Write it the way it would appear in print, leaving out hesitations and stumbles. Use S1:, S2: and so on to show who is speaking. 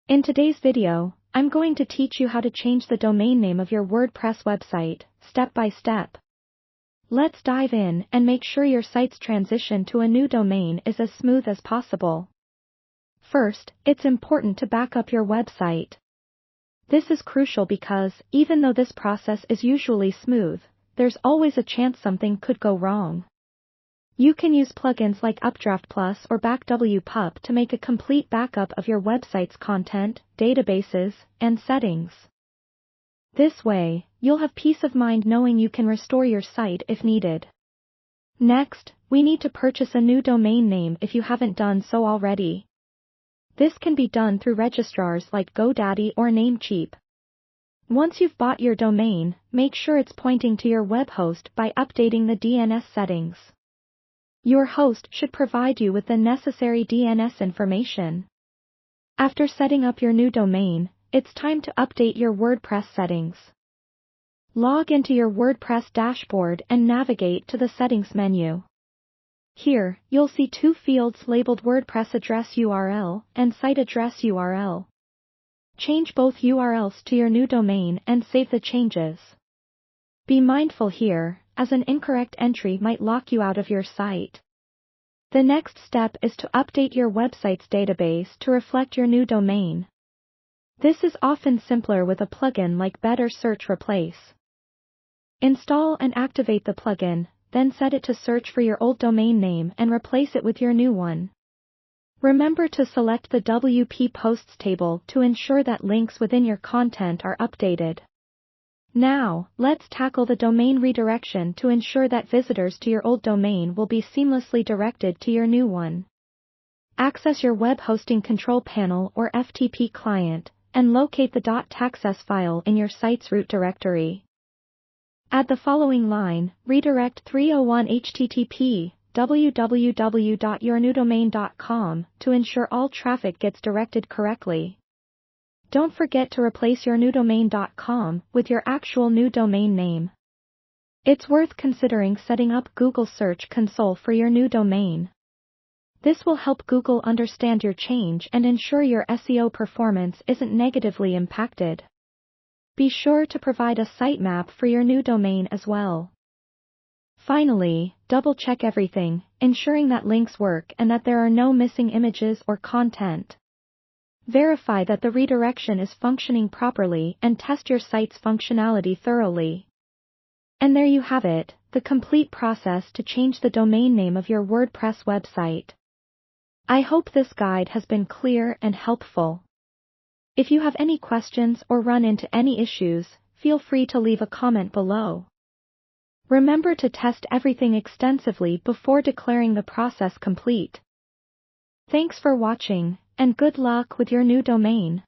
S1: In today's video, I'm going to teach you how to change the domain name of your WordPress website, step by step. Let's dive in and make sure your site's transition to a new domain is as smooth as possible. First, it's important to back up your website. This is crucial because, even though this process is usually smooth, there's always a chance something could go wrong. You can use plugins like Updraft Plus or BackWPup to make a complete backup of your website's content, databases, and settings. This way, you'll have peace of mind knowing you can restore your site if needed. Next, we need to purchase a new domain name if you haven't done so already. This can be done through registrars like GoDaddy or Namecheap. Once you've bought your domain, make sure it's pointing to your web host by updating the DNS settings. Your host should provide you with the necessary DNS information. After setting up your new domain, it's time to update your WordPress settings. Log into your WordPress dashboard and navigate to the Settings menu. Here, you'll see two fields labeled WordPress Address URL and Site Address URL. Change both URLs to your new domain and save the changes. Be mindful here, as an incorrect entry might lock you out of your site. The next step is to update your website's database to reflect your new domain. This is often simpler with a plugin like Better Search Replace. Install and activate the plugin, then set it to search for your old domain name and replace it with your new one. Remember to select the WP Posts table to ensure that links within your content are updated. Now, let's tackle the domain redirection to ensure that visitors to your old domain will be seamlessly directed to your new one. Access your Web Hosting Control Panel or FTP client, and locate the .txs file in your site's root directory. Add the following line: redirect 301 http www.yournewdomain.com to ensure all traffic gets directed correctly. Don't forget to replace yournewdomain.com with your actual new domain name. It's worth considering setting up Google Search Console for your new domain. This will help Google understand your change and ensure your SEO performance isn't negatively impacted. Be sure to provide a sitemap for your new domain as well. Finally, double-check everything, ensuring that links work and that there are no missing images or content. Verify that the redirection is functioning properly and test your site's functionality thoroughly. And there you have it, the complete process to change the domain name of your WordPress website. I hope this guide has been clear and helpful. If you have any questions or run into any issues, feel free to leave a comment below. Remember to test everything extensively before declaring the process complete. Thanks for watching, and good luck with your new domain.